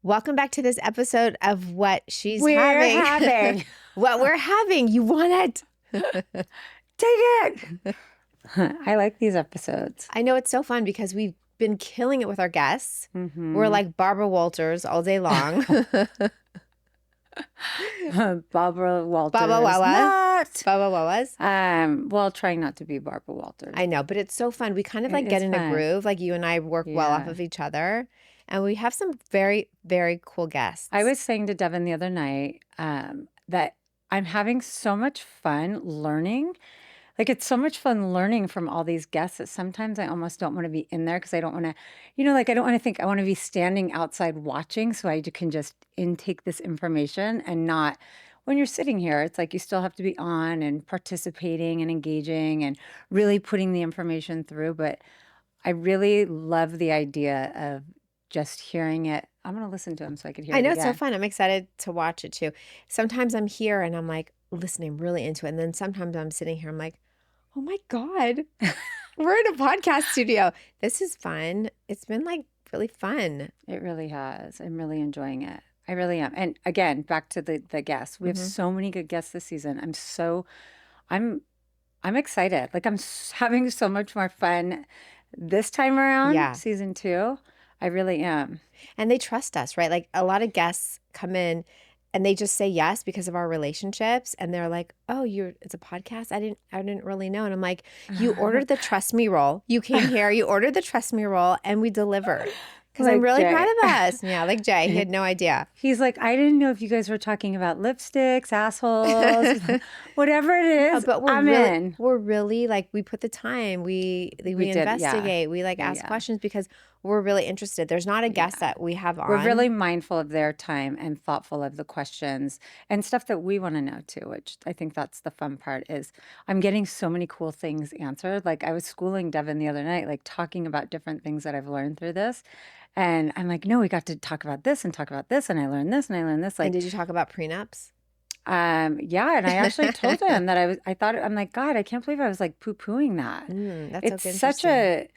Welcome back to this episode of What She's We're Having. having. What we're having. You want it. Take it. I like these episodes. I know it's so fun because we've been killing it with our guests. Mm-hmm. We're like Barbara Walters all day long. Barbara Walters. Baba Wawa. Not. Baba Wawas. Well, trying not to be Barbara Walters. I know, but it's so fun. We kind of It like get is in a fun. groove. Like you and I work well off Yeah. of each other. And we have some very, very cool guests. I was saying to Devin the other night that I'm having so much fun learning. Like, it's so much fun learning from all these guests that sometimes I almost don't want to be in there because I don't want to, I don't want to think, I want to be standing outside watching so I can just intake this information and not, when you're sitting here, it's like you still have to be on and participating and engaging and really putting the information through. But I really love the idea of just hearing it. I'm going to listen to him so I can hear it I know it's so again. fun. I'm excited to watch it too. Sometimes I'm here and I'm like listening really into it. And then sometimes I'm sitting here, I'm like, oh my God, we're in a podcast studio. This is fun. It's been like really fun. It really has. I'm really enjoying it. I really am. And again, back to the guests. We have so many good guests this season. I'm excited. Like, I'm having so much more fun this time around, Yeah. season 2. I really am. And they trust us, right? Like a lot of guests come in and they just say yes because of our relationships. And they're like, oh, it's a podcast? I didn't really know. And I'm like, you ordered the trust me roll. You came here, you ordered the trust me roll, and we delivered. Because I'm Like really Jay. proud of us. Yeah, like Jay. He had no idea. He's like, I didn't know if you guys were talking about lipsticks, assholes, whatever it is. But I'm in. we're really like, we put the time, we did, yeah. investigate, we like ask questions because we're really interested. There's not a guest that we have on. We're really mindful of their time and thoughtful of the questions and stuff that we want to know too, which I think that's the fun part is I'm getting so many cool things answered. Like, I was schooling Devin the other night, like talking about different things that I've learned through this. And I'm like, no, we got to talk about this and talk about this. And I learned this and I learned this. Like, And did you talk about prenups? yeah. And I actually told him that I'm like, God, I can't believe I was like poo-pooing that. That's It's so such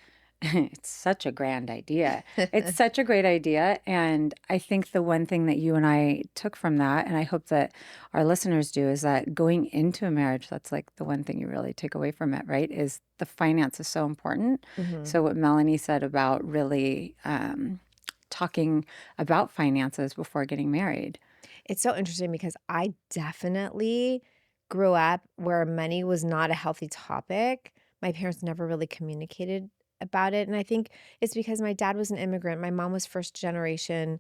it's such a grand idea. It's such a great idea. And I think the one thing that you and I took from that, and I hope that our listeners do, is that going into a marriage, that's like the one thing you really take away from it, right? Is the finance is so important. So what Melanie said about really talking about finances before getting married. It's so interesting because I definitely grew up where money was not a healthy topic. My parents never really communicated about it. And I think it's because my dad was an immigrant. My mom was first generation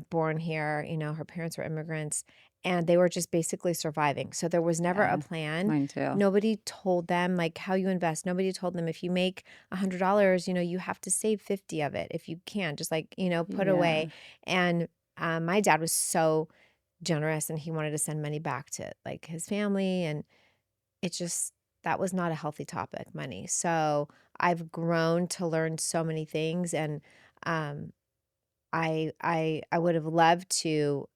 born here. Her parents were immigrants and they were just basically surviving. So there was never a plan. Mine too. Nobody told them like how you invest. Nobody told them if you make $100, you have to save 50 of it if you can, just like, put away. And my dad was so generous and he wanted to send money back to like his family, and that was not a healthy topic, money. So I've grown to learn so many things, and I would have loved to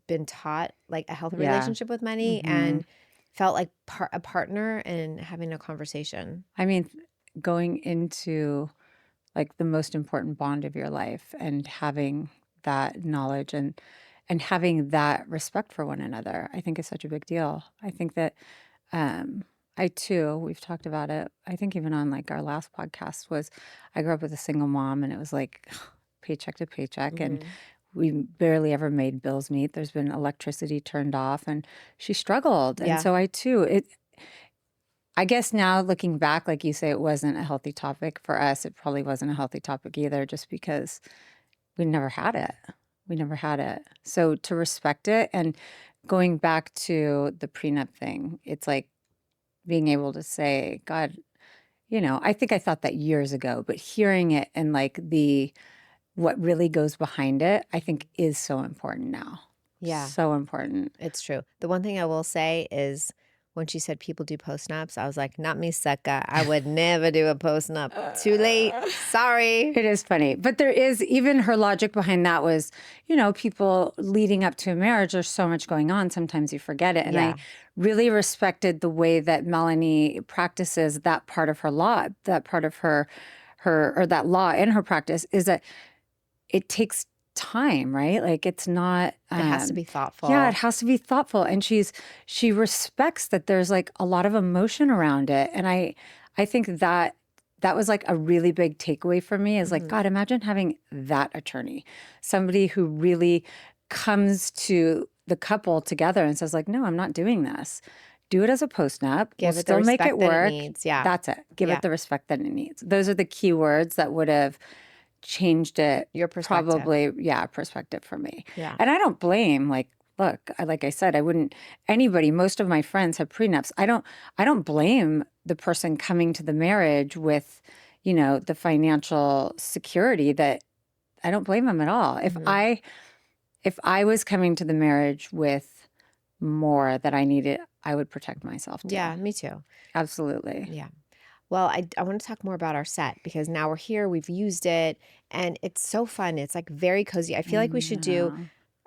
been taught like a healthy relationship with money and felt like a partner and having a conversation. I mean, going into like the most important bond of your life and having that knowledge and having that respect for one another, I think is such a big deal. I think that I too, we've talked about it, I think even on like our last podcast, was I grew up with a single mom and it was like paycheck to paycheck and we barely ever made bills meet. There's been electricity turned off and she struggled. Yeah. And so I guess now looking back, like you say, it wasn't a healthy topic for us. It probably wasn't a healthy topic either, just because we never had it. We never had it. So to respect it, and going back to the prenup thing, it's like being able to say, God, I think I thought that years ago, but hearing it and like what really goes behind it, I think is so important now. Yeah. So important. It's true. The one thing I will say is when she said people do post-nups, I was like, not me, sucker. I would never do a post-nup. Too late. Sorry. It is funny. But there is, even her logic behind that was, people leading up to a marriage, there's so much going on. Sometimes you forget it. And I really respected the way that Melanie practices that part of her law, that part of her or that law in her practice, is that it takes time, right? Like it's not, It has to be yeah, it thoughtful. has to be thoughtful. And she respects that there's like a lot of emotion around it. And I think that that was like a really big takeaway for me is like, Mhm. God, imagine having that attorney, somebody who really comes to the couple together and says like, no, I'm not doing this. Do it as a postnup. We'll Give it the still make it respect that it work. needs. Yeah. That's it. Give Yeah. it the respect that it needs. Those are the key words that would have changed it Your perspective. probably, yeah, perspective for me. Yeah. And I don't blame, like, look, like I said, I wouldn't anybody, most of my friends have prenups. I don't blame the person coming to the marriage with, the financial security that I don't blame them at all. Mhm. If I was coming to the marriage with more that I needed, I would protect myself too. Yeah, me too. Absolutely. Yeah. Well, I want to talk more about our set because now we're here, we've used it, and it's so fun. It's like very cozy. I I feel like we should do know.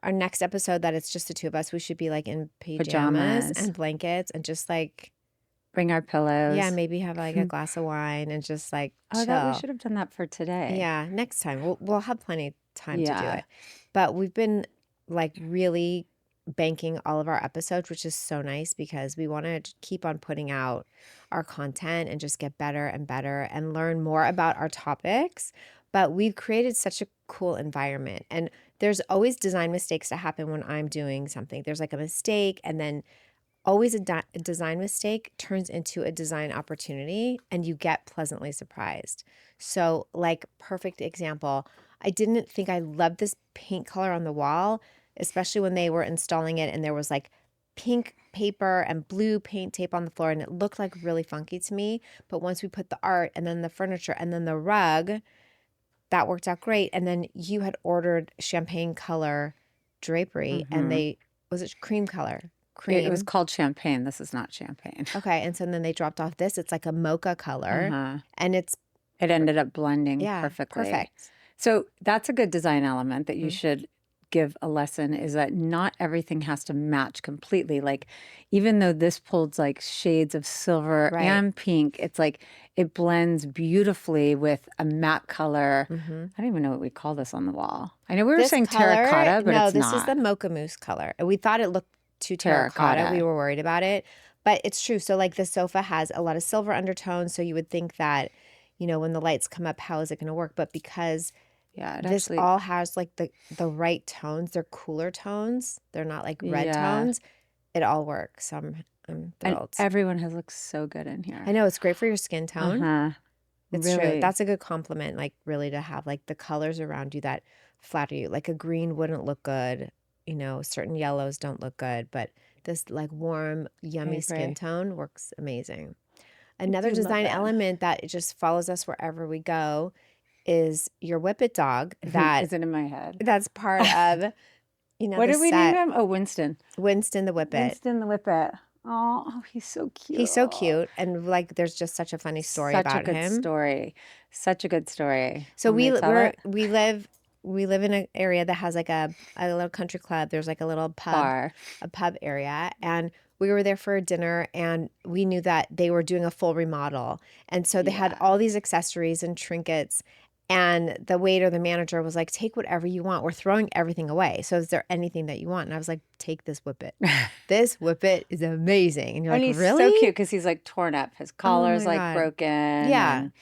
our next episode that it's just the two of us. We should be like in pajamas Pajamas. and blankets and just like, Bring our yeah, pillows. maybe have like a glass of wine and just like Oh, that we chill. should have done that for today. Yeah, next time. We'll have plenty of time to do Yeah. it. But we've been like really banking all of our episodes, which is so nice because we want to keep on putting out our content and just get better and better and learn more about our topics. But we've created such a cool environment. And there's always design mistakes that happen when I'm doing something. There's like a mistake, and then always a design mistake turns into a design opportunity and you get pleasantly surprised. So, like, perfect example, I didn't think I loved this paint color on the wall, especially when they were installing it and there was like pink paper and blue paint tape on the floor and it looked like really funky to me. But once we put the art and then the furniture and then the rug, that worked out great. And then you had ordered champagne color drapery and Hmm. was it cream color? It was Cream. called champagne. This is not champagne. Okay, and so then they dropped off this. It's like a mocha color, Uh-huh. and it's It ended up blending yeah, perfectly. perfect. So that's a good design element that you Mhm. should give a lesson is that not everything has to match completely. Like, even though this pulled like shades of silver Right. and pink, it's like it blends beautifully with a matte color. Mhm. I don't even know what we call this on the wall. I know we were This saying color, terracotta, but no, it's this is the not mocha mousse color. We thought it looked too terracotta. We terracotta. were worried about it, but it's true. So like the sofa has a lot of silver undertones, so you would think that, when the lights come up, how is it going to work? But because Yeah, it this actually, all has like the right tones, they're cooler tones. They're not like red yeah. tones. It all works. So I'm And thrilled. everyone has looked so good in I here. know it's great for your skin tone. Uh-huh. It's true. Really. That's a good compliment, like really to have like the colors around you that flatter you. Like a green wouldn't look good, certain yellows don't look good, but this like warm, I yummy skin agree. tone works amazing. I Another do love design it. element that it just follows us wherever we go is your Whippet dog that Is it in my head? that's part of, What the did we name set, him? Oh, Winston. Winston the Whippet. Winston the Whippet. Oh, he's so He's so cute. cute and like there's just such a funny story Such a about good him. story. Such a good story. So Want me we to tell it? we live in an area that has like a little country club. There's like a little Bar. a pub area, and we were there for a dinner, and we knew that they were doing a full remodel, and so they had Yeah. all these accessories and trinkets. And the waiter, the manager was like, take whatever you want. We're throwing everything away. So is there anything that you want? And I was like, take this whippet. This whippet is amazing. And you're And like, he's so really? cute because he's like torn up. His Oh collar's my like God. broken Yeah, and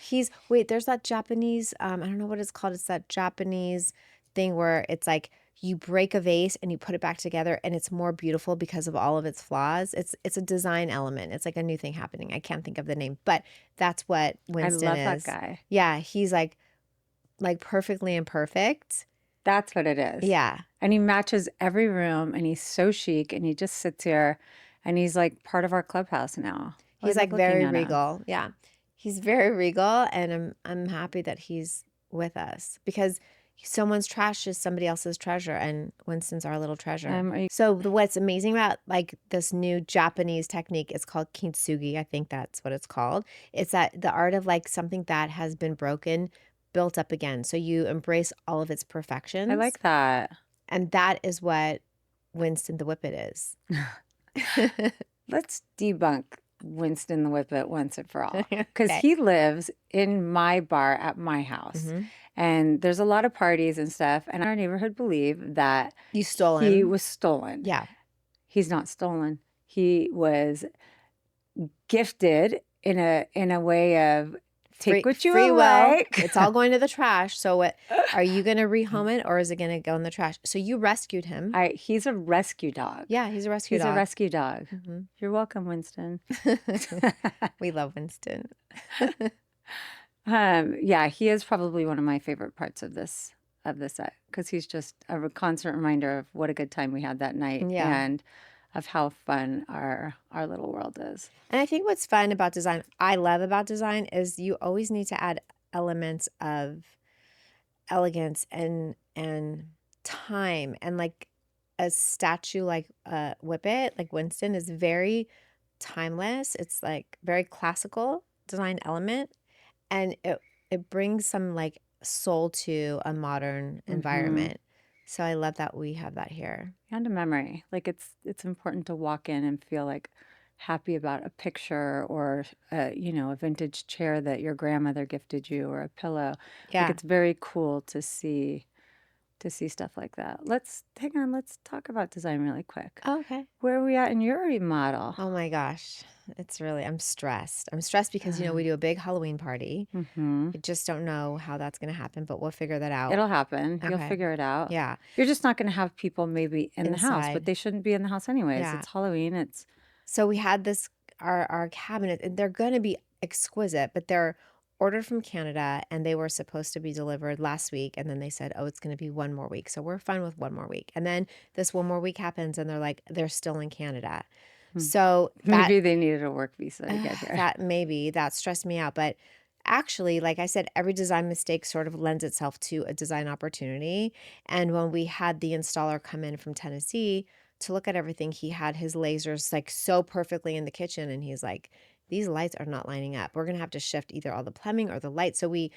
there's that Japanese, I don't know what it's called. It's that Japanese thing where it's like you break a vase and you put it back together and it's more beautiful because of all of its flaws. It's a design element. It's like a new thing happening. I can't think of the name, but that's what I Winston love that is. guy. Yeah, he's like perfectly imperfect. That's what it is. Yeah. And he matches every room and he's so chic and he just sits here and he's like part of our clubhouse now. Oh, I He's love like looking very at him. regal. Yeah. He's very regal and I'm happy that he's with us because someone's trash is somebody else's treasure and Winston's our little treasure. Are you So what's amazing about like this new Japanese technique is called kintsugi. I think that's what it's called. It's that the art of like something that has been broken built up again. So you embrace all of its I perfections like that. and that is what Winston the Whippet is. Let's debunk Winston the Whippet once and for all. Because Okay. he lives in my bar at my house. Mhm. And there's a lot of parties and stuff. And our neighborhood believe that You stole he him. was stolen. Yeah. He's not stolen. He was gifted in a way of take what you Free will will. like. It's all going to the trash. So what are you going to rehome it or is it going to go in the trash? So you rescued him. He's a rescue dog. Yeah, he's a rescue He's a dog. rescue dog. Mhm. You're welcome, Winston. We love Winston. Yeah, he is probably one of my favorite parts of this set because he's just a constant reminder of what a good time we had that night Yeah. and of how fun our little world is. And I think what's fun about design, I love about design, is you always need to add elements of elegance and time. And like a statue like Whippet, like Winston, is very timeless. It's like very classical design element, and it brings some like soul to a modern Mm-hmm. environment. So I love that we have that here. And a memory. Like it's important to walk in and feel like happy about a picture or a vintage chair that your grandmother gifted you or a pillow. Like Yeah. it's very cool to see stuff like that. Let's hang on, let's talk about design really quick. Oh, okay. Where are we at in your remodel? Oh my gosh. It's really, I'm stressed. I'm stressed because, we do a big Halloween party. Mm-hmm. I just don't know how that's going to happen, but we'll figure that out. It'll happen. You'll Okay. figure it out. Yeah. You're just not going to have people maybe in the house, but Inside. they shouldn't be in the house anyways. Yeah. It's Halloween. It's So we had our cabinet, and they're going to be exquisite, but they're ordered from Canada and they were supposed to be delivered last week. And then they said, oh, it's going to be one more week. So we're fine with one more week. And then this one more week happens and they're like, they're still in Canada. So that maybe they needed a work visa to get here. that stressed me out. But actually, like I said, every design mistake sort of lends itself to a design opportunity. And when we had the installer come in from Tennessee to look at everything, he had his lasers like so perfectly in the kitchen. And he's like, these lights are not lining up. We're going to have to shift either all the plumbing or the lights. So we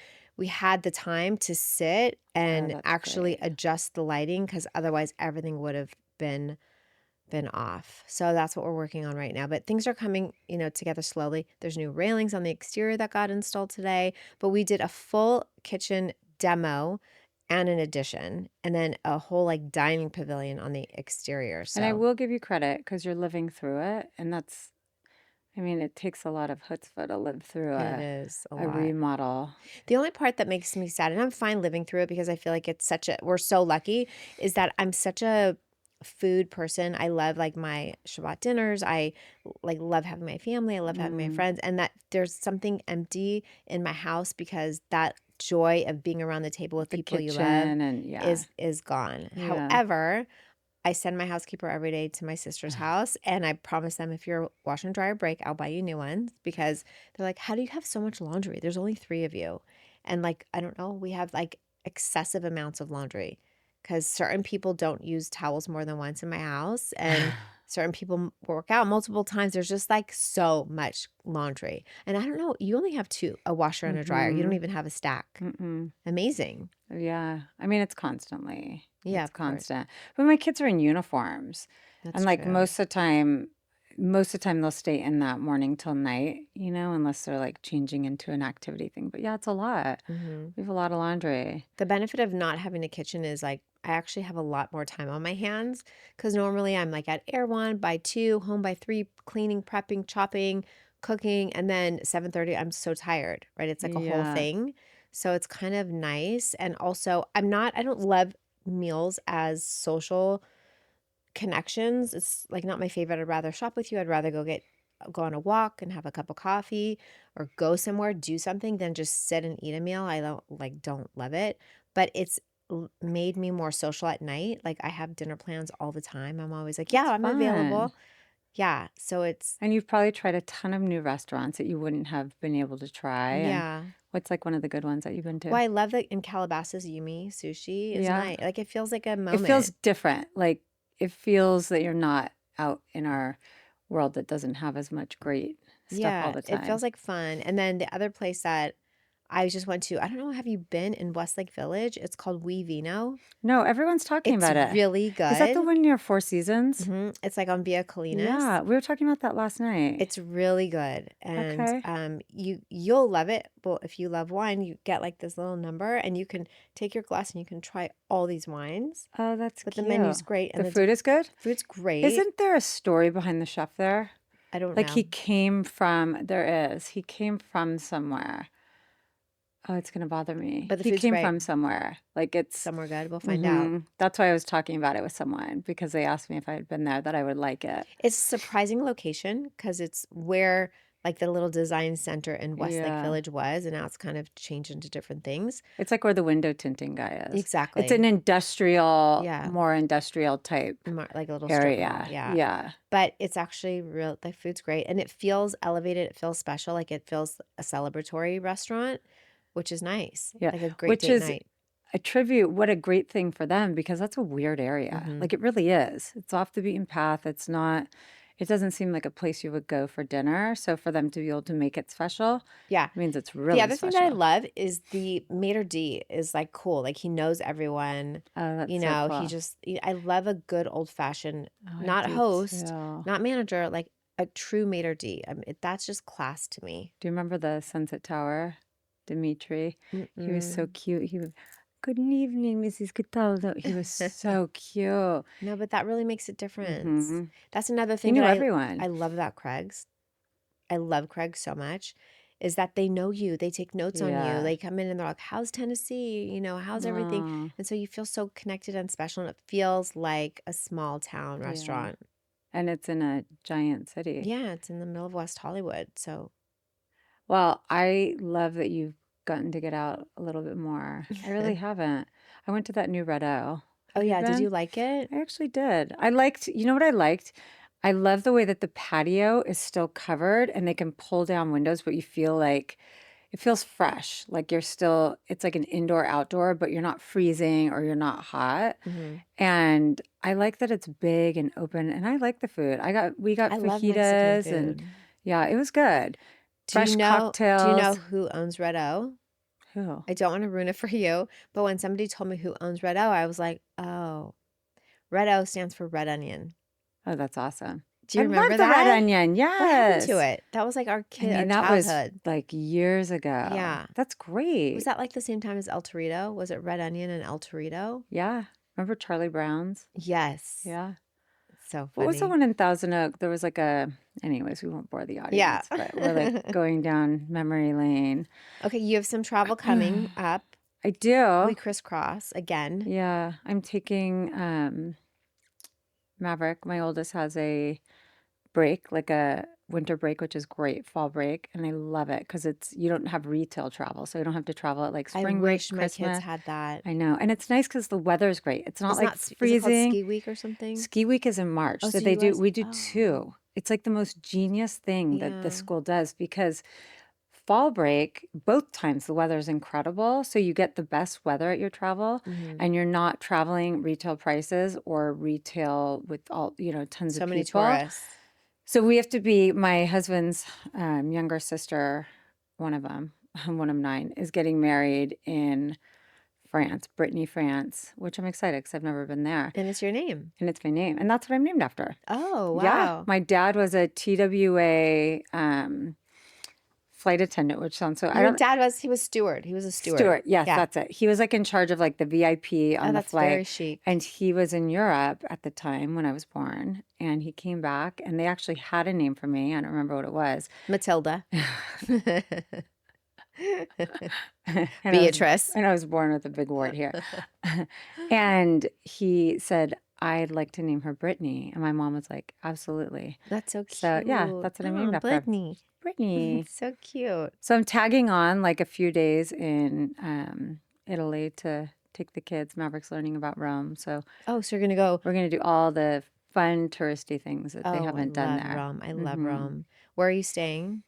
had the time to sit Oh, and that's actually great. adjust the lighting because otherwise everything would have been off. So that's what we're working on right now. But things are coming, together slowly. There's new railings on the exterior that got installed today, but we did a full kitchen demo and an addition, and then a whole like dining pavilion on the exterior. And I So will give you credit because you're living through it. And I mean, it takes a lot of chutzpah to live through it is a a lot. remodel. The only part that makes me sad, and I'm fine living through it because I feel like we're so lucky, is that I'm such a food person. I love like my Shabbat dinners. I like love having my family. I love having my Mm, friends, and that there's something empty in my house because that joy of being around the table with the people you love kitchen and yeah. is gone. Yeah. However, I send my housekeeper every day to my sister's house, and I promise them if your washer and dryer break, I'll buy you new ones because they're like, "How do you have so much laundry? There's only three of you," and like I don't know, we have like excessive amounts of laundry because certain people don't use towels more than once in my house, and certain people work out multiple times. There's just like so much laundry, and I don't know. You only have two, a washer and a dryer. You don't Mm-hmm. even have a stack. Mm-mm. Amazing. Yeah. I mean, it's constantly. Yeah, It's of course. constant. But my kids are in uniforms. And That's like true. most of the time they'll stay in that morning till night, unless they're like changing into an activity thing. But yeah, it's a lot. Hmm. We have a lot of laundry. The benefit of not having a kitchen is like I actually have a lot more time on my hands because normally I'm like at Air One by 2, home by 3, cleaning, prepping, chopping, cooking, and then 7:30 I'm so tired, right? It's like a whole Yeah. thing. So it's kind of nice. And also I don't love meals as social connections. It's like not my favorite. I'd rather shop with you. I'd rather go on a walk and have a cup of coffee or go somewhere, do something than just sit and eat a meal. I don't love it, but it's made me more social at night. Like I have dinner plans all the time. I'm always like, yeah, That's I'm fun. available. Yeah. So it's And you've probably tried a ton of new restaurants that you wouldn't have been able to try. And yeah. what's like one of the good ones that you've been Well, to? I love that in Calabasas, Yumi sushi is Yeah. nice. Like it feels like a It feels moment. different. Like it feels that you're not out in our world that doesn't have as much great stuff all Yeah, the it feels time. like fun. And then the other place that I just went to, I don't know, have you been in Westlake Village? It's called We Vino. No, everyone's talking It's about it. really Is that the good. one near Four Seasons? It's like on Via Yeah, Colinas. we were talking about that last night. It's really good, and Okay. you'll love it. Well, if you love wine, you get like this little number, and you can take your glass and you can try all these wines. Oh, that's But the cute. menu's great, and The food is good? food's great. Isn't there a story behind the chef there? I don't Like know, there is. He came from somewhere. Oh, it's gonna bother me. but the He food's came great. from somewhere. Like it's, Somewhere good. We'll find out. that's why I was talking about it with someone because they asked me if I had been there that I would like it. It's a surprising location because it's where like the little design center in Westlake Yeah. Village was, and now it's kind of changed into different things. It's like where the window tinting guy is. It's an Exactly. industrial, Yeah. more industrial type Like a little strip mall. area. Yeah. Yeah. But it's actually real. The food's great, and it feels elevated. It feels special. Like it feels a celebratory restaurant, which is nice. Yeah. Like a great Which date is night. a tribute. What a great thing for them because that's a weird area. Hmm. Like it really is. It's off the beaten path. It's not, it doesn't seem like a place you would go for dinner. So for them to be able to make it special Yeah. means it's The really other thing that I special. love is the maitre d' is like cool. Like he knows everyone. Oh, that's You so know, cool. I love a good old fashioned, Oh, I not do host, too. not manager, like a true maitre d'. That's just class to me. Do you remember the Sunset Tower? Dimitri. He was so Mm-mm. cute. He was, good evening, Mrs. Cataldo. He was so cute. No, but that really makes a difference. Hmm. That's another He thing knew that everyone. I love about Craig's. I love Craig so much is that they know you. They take notes on you. Yeah. They come in and they're like, "How's Tennessee? You know, how's everything?" Oh, And so you feel so connected and special, and it feels like a small town yeah. restaurant. And it's in a giant city. Yeah, it's in the middle of West Hollywood. So, Well, I love that you've gotten to get out a little bit more. I really haven't. I went to that new Red O. oh Have you yeah, did you been? like it? I actually did. I liked, you know what I liked? I love the way that the patio is still covered and they can pull down windows, but you feel like it feels fresh. Like you're still, it's like an indoor outdoor, but you're not freezing or you're not hot. Hmm. And I like that it's big and open and I like the food. We got I love Mexican fajitas and food. yeah, it was good. Do you Fresh know? Do you know cocktails. who owns Red O? Who? I don't want to ruin it for you, but when somebody told me who owns Red O, I was like, oh, Red O stands for red onion. Oh, that's awesome. Do I you remember love the red that? onion. What happened to Yes. it? That was like I our mean, that was childhood. like years ago. Yeah. That's Was great. that like the same time as El Torito? Was it red onion and El Torito? Yeah. Remember Charlie Brown's? Yes. Yeah. It's so What was the funny. one in Thousand Oak? There was like a, anyways, we won't bore the Yeah. audience, but we're like going down memory lane. Okay, you have some travel coming up. I do. We crisscross again. Yeah. I'm taking Maverick. My oldest has a break, like a winter break, which is great, fall break, and I love it because you don't have retail travel, so you don't have to travel at like I spring break, wish my kids Christmas. had that. I know, and it's nice because the weather is great. It's not It's like not, is it called freezing. Ski Week or something? Ski week is in March, Oh, so so you guys, we do oh, two. It's like the most genius thing that the yeah. school does because fall break, both times the weather is incredible, so you get the best weather at your travel, Hmm. and you're not traveling retail prices or retail with all tons of So many people. tourists. So we have to be my husband's younger sister, one of them, one of nine, is getting married in France, Brittany, France, which I'm excited because I've never been there. And it's your name. And it's my name. And that's what I'm named after. Oh, Yeah. wow. My dad was a TWA flight attendant, which sounds so, I Your don't, dad he was steward. He was a steward. Stuart. Yes, Yeah. that's it. He was like in charge of like the VIP Oh, on the that's very flight. chic. And he was in Europe at the time when I was born. And he came back and they actually had a name for me. I don't remember what it was. Matilda. And Beatrice. I was born with a big wart here. And he said, I'd like to name her Brittany. And my mom was like, absolutely. That's so cute. So yeah, that's what I'm named Oh, after. Brittany. Brittany. So cute. So I'm tagging on like a few days in Italy to take the kids. Maverick's learning about Rome. So Oh, so you're gonna go. we're going to do all the fun touristy things that they Oh, I haven't done love there. Rome. I love Mhm. Rome. Where are you staying?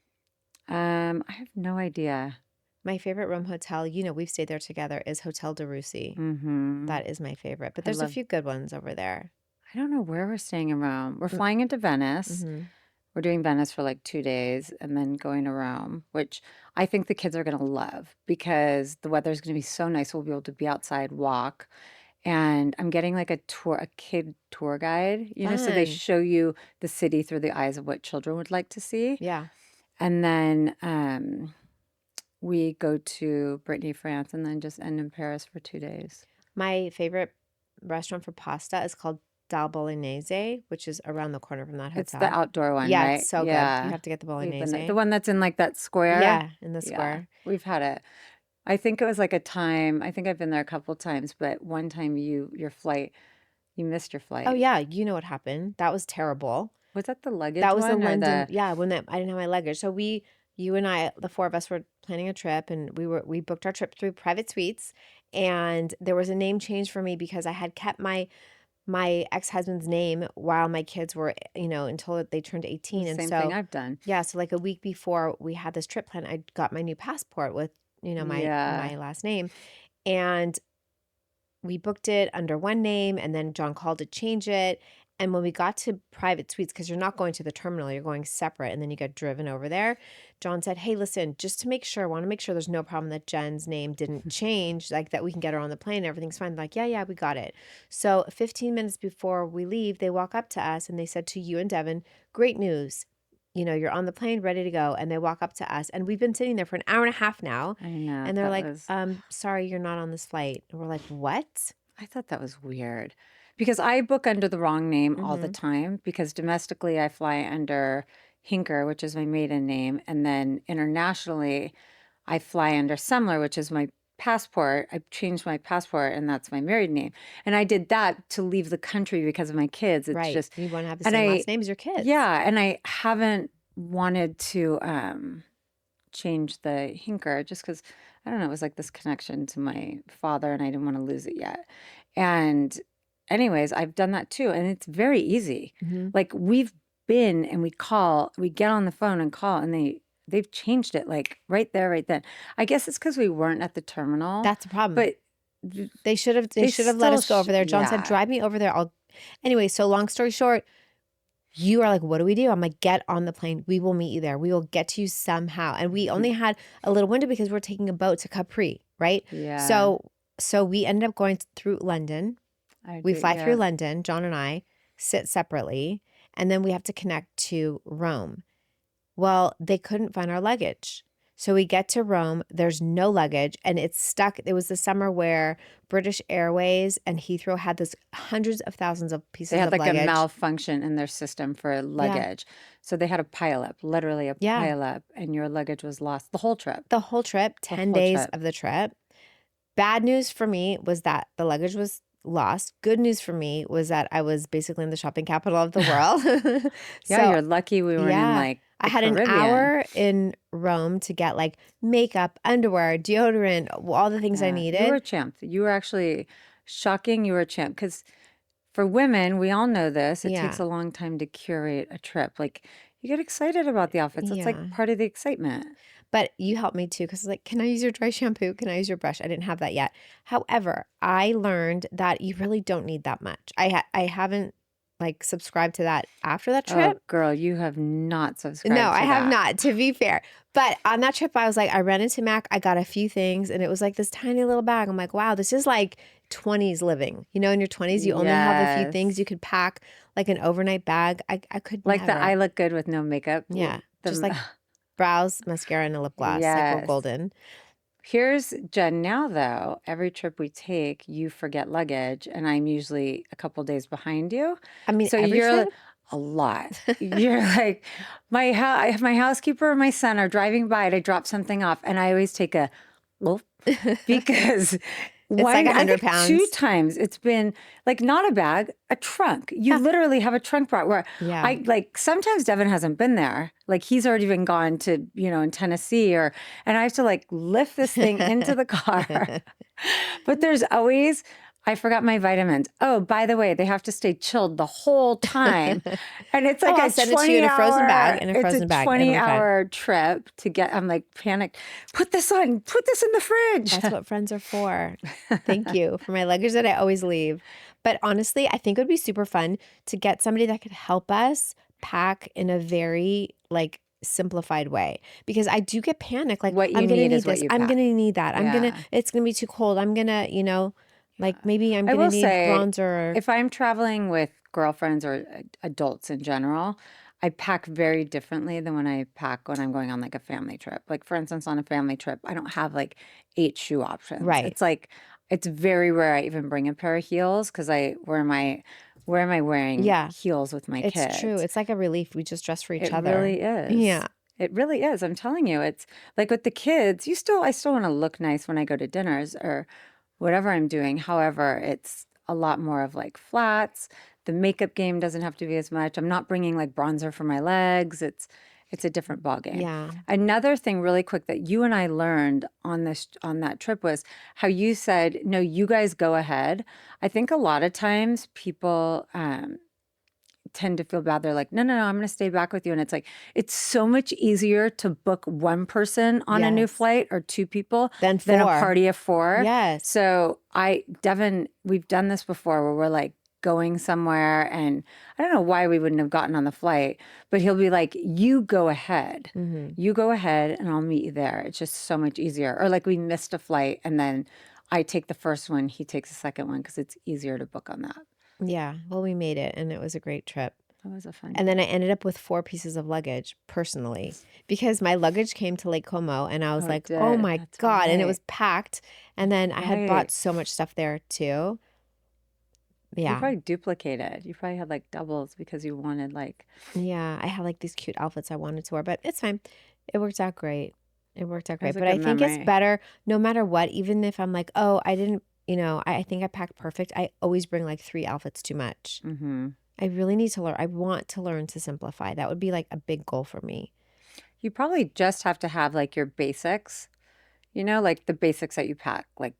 I have no idea. My favorite Rome hotel, we've stayed there together, is Hotel de Russi. Hmm. That is my favorite. But I there's a love, few good ones over there. I don't know where we're staying in Rome. We're flying into Venice. Mm-hmm. We're doing Venice for like 2 days and then going to Rome, which I think the kids are going to love because the weather's going to be so nice. We'll be able to be outside, walk. And I'm getting like a kid tour guide, so they Fun. show you the city through the eyes of what children would like to see. Yeah. And then we go to Brittany, France, and then just end in Paris for 2 days. My favorite restaurant for pasta is called Dal Bolognese, which is around the corner from that It's the hotel. outdoor one, Yeah, it's right? so good. You Yeah. have to get the We've been there. The bolognese. one that's in like that square. Yeah, in the Yeah, square. we've had it. I think it was like a time, I think I've been there a couple times, but one time you missed your Oh flight. yeah, you know what happened. That was terrible. Was that the luggage That was the one or London, the yeah, when that I didn't have my luggage. So you and I, the four of us were planning a trip and we booked our trip through Private Suites, and there was a name change for me because I had kept my ex-husband's name while my kids were, until they turned 18. And same thing so, I've done? yeah, so like a week before we had this trip plan, I got my new passport with, my Yeah. last name. And we booked it under one name, and then John called to change it. And when we got to Private Suites, because you're not going to the terminal, you're going separate, and then you get driven over there. John said, "Hey, listen, just to make sure, I want to make sure there's no problem that Jen's name didn't change, like that we can get her on the plane, everything's fine." Like, yeah, we got it. So 15 minutes before we leave, they walk up to us and they said to you and Devin, "Great news. You're on the plane, ready to go." And they walk up to us, and we've been sitting there for an hour and a half now. I know. And they're like, "Sorry, you're not on this flight." And we're like, "What?" I thought that was weird because I book under the wrong name all the Mm-hmm. time because domestically I fly under Hinker, which is my maiden name, and then internationally I fly under Semler, which is my passport. I changed my passport and that's my married name. And I did that to leave the country because of my kids. It's Right. just, You want to have the and same I, last name as your kids. yeah, and I haven't wanted to change the Hinker just because I don't know, it was like this connection to my father and I didn't want to lose it yet. And anyways, I've done that too. And it's very easy. Mm-hmm. Like we've been and we get on the phone and call and they've changed it like right there, right then. I guess it's because we weren't at the terminal, That's the problem. but They should have they let still, us go over there. John said, yeah. "Drive me over there. I'll." Anyway, so long story short, you are like, "What do we do?" I'm like, "Get on the plane. We will meet you there. We will get to you somehow." And we only had a little window because we're taking a boat to Capri, right? Yeah. So we ended up going through London. We fly through London, John and I sit separately, and then we have to connect to Rome. Well, they couldn't find our luggage. So we get to Rome, there's no luggage, and it's stuck. It was the summer where British Airways and Heathrow had this hundreds of thousands of pieces They had of like a luggage. malfunction in their system for luggage. So they had a pileup, literally a pileup, and your luggage was lost the whole trip. The whole trip, 10 days of the trip. Bad news for me was that the luggage was lost. Good news for me was that I was basically in the shopping capital of the world. Yeah, you're lucky we weren't in like I the had an Caribbean. hour in Rome to get like makeup, underwear, deodorant, all the things I needed. You were a champ. You were actually shocking. You were a champ because for women, we all know this. It takes a long time to curate a trip. Like you get excited about the outfits. It's like part of the excitement. But you helped me too because like, can I use your dry shampoo? Can I use your brush? I didn't have that yet. However, I learned that you really don't need that much. I haven't like subscribed to that after that trip. Oh, girl, you have not subscribed No, to I have that. not, to be fair. But on that trip, I was like, I ran into Mac. I got a few things, and it was like this tiny little bag. I'm like, wow, this is like 20s living. In your 20s, you only have a few things. You could pack like an overnight bag. I could like never. the I look good with no makeup. Yeah, just like brows, mascara, and a lip gloss. Like we're golden. Here's Jen now, though. Every trip we take, you forget luggage, and I'm usually a couple days behind you. I mean, so every you're trip? A lot. You're like, my housekeeper and my son are driving by, and I drop something off, and I always take a look because it's like 100 pounds. 2 times it's been like not a bag, a trunk. You literally have a trunk brought where I like sometimes Devin hasn't been there. Like he's already been gone to, in Tennessee and I have to like lift this thing into the car. But there's always I forgot my vitamins. Oh, by the way, they have to stay chilled the whole time. And it's like I'll send it to you in a frozen bag. It's a 20-hour trip to get, I'm like panicked. Put this in the fridge. That's what friends are for. Thank you for my luggage that I always leave. But honestly, I think it would be super fun to get somebody that could help us pack in a very like simplified way, because I do get panic. Like, What you I'm going to need need is what this. you I'm going pack. to need that. Yeah. It's going to be too cold. I'm going to, like maybe I'm I going to will need say, bronzer or if I'm traveling with girlfriends or adults in general, I pack very differently than when I pack when I'm going on like a family trip. Like, for instance, on a family trip, I don't have like 8 shoe options. right. It's like, it's very rare I even bring a pair of heels because where am I wearing Yeah, heels with my it's true. kids? It's like a relief. We just dress for each It other. really is. Yeah. It really is. I'm telling you, it's like with the kids, I still want to look nice when I go to dinners or whatever I'm doing. However, it's a lot more of like flats. The makeup game doesn't have to be as much. I'm not bringing like bronzer for my legs. It's a different ball game. Yeah. Another thing really quick that you and I learned on that trip was how you said, "No, you guys go ahead." I think a lot of times people tend to feel bad. They're like, no, I'm going to stay back with you. And it's like, it's so much easier to book one person on a new Yes. flight or 2 people Then than a 4. party of 4. Yes. So Devin, we've done this before where we're like going somewhere and I don't know why we wouldn't have gotten on the flight, but he'll be like, you go ahead. Mm-hmm. You go ahead and I'll meet you there. It's just so much easier. Or like we missed a flight and then I take the first one, he takes the second one because it's easier to book on that. Yeah. Well, we made it and it was a great trip. That was a fun And then trip. I ended up with 4 pieces of luggage personally, because my luggage came to Lake Como and I was Oh, it like, oh did. my That's God. And it was right. packed. And then I had bought Right. so much stuff there too. You Yeah. probably duplicated. You probably had like doubles because you wanted like, Yeah. I had like these cute outfits I wanted to wear, but it's fine. It worked out great. It worked out it was great. a But good I think it's memory. better no matter what, even if I'm like, oh, I didn't, I think I packed perfect. I always bring like 3 outfits too much. Hmm. I really need to learn. I want to learn to simplify. That would be like a big goal for me. You probably just have to have like your basics, like the basics that you pack. Like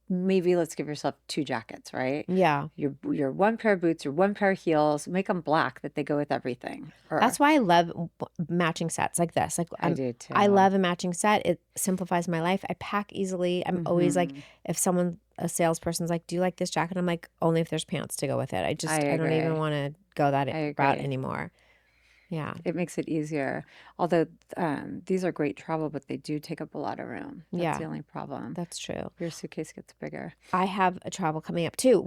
maybe let's give yourself 2 jackets, right? Yeah. Your one pair of boots, your one pair of heels, make them black that they go with everything. That's Or why I love matching sets like this. Like I do I too. love a matching set. It simplifies my life. I pack easily. I'm always like, Hmm. if a salesperson's like, "Do you like this jacket?" I'm like, "Only if there's pants to go with it." I I don't even agree. want to go that I route agree. anymore. Yeah. It makes it easier. Although these are great travel, but they do take up a lot of room. That's Yeah, the only problem. that's true. Your suitcase gets bigger. I have a travel coming up too.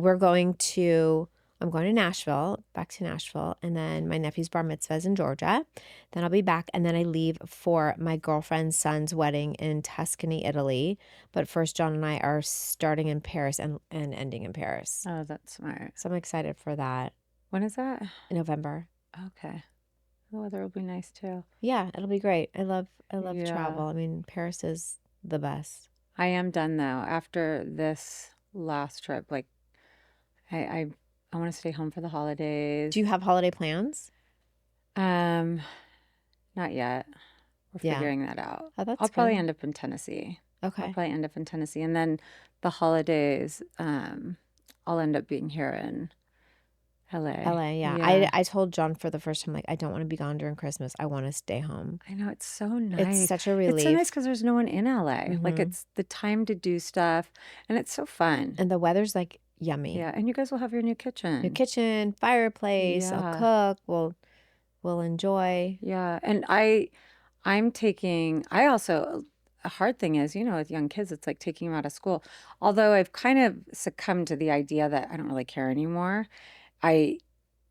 I'm going to Nashville, back to Nashville, and then my nephew's bar mitzvah is in Georgia. Then I'll be back, and then I leave for my girlfriend's son's wedding in Tuscany, Italy. But first, John and I are starting in Paris and ending in Paris. Oh, that's smart. So I'm excited for that When is that? in November. Okay. The weather will be nice too. Yeah, it'll be great. I love Yeah. travel. I mean, Paris is the best. I am done though. After this last trip, like I I, I want to stay home for the Do you holidays. have holiday plans? Um, Not yet. We're Yeah. figuring that out. Oh, I'll that's probably good. end up in Tennessee. I'll Okay. probably end up in Tennessee. And then the holidays, I'll end up being here in LA. LA, yeah. Yeah. I told John for the first time, like, I don't want to be gone during Christmas. I want to stay home. I know it's so It's nice. such a It's so nice relief. because there's no one in LA. Like Hmm. it's the time to do stuff and it's so fun. And the weather's like yummy. Yeah. And you guys will have your new New kitchen. kitchen, fireplace, I'll Yeah. cook, we'll enjoy. Yeah. And I also, a hard thing is, with young kids, it's like taking them out of school. Although I've kind of succumbed to the idea that I don't really care anymore. I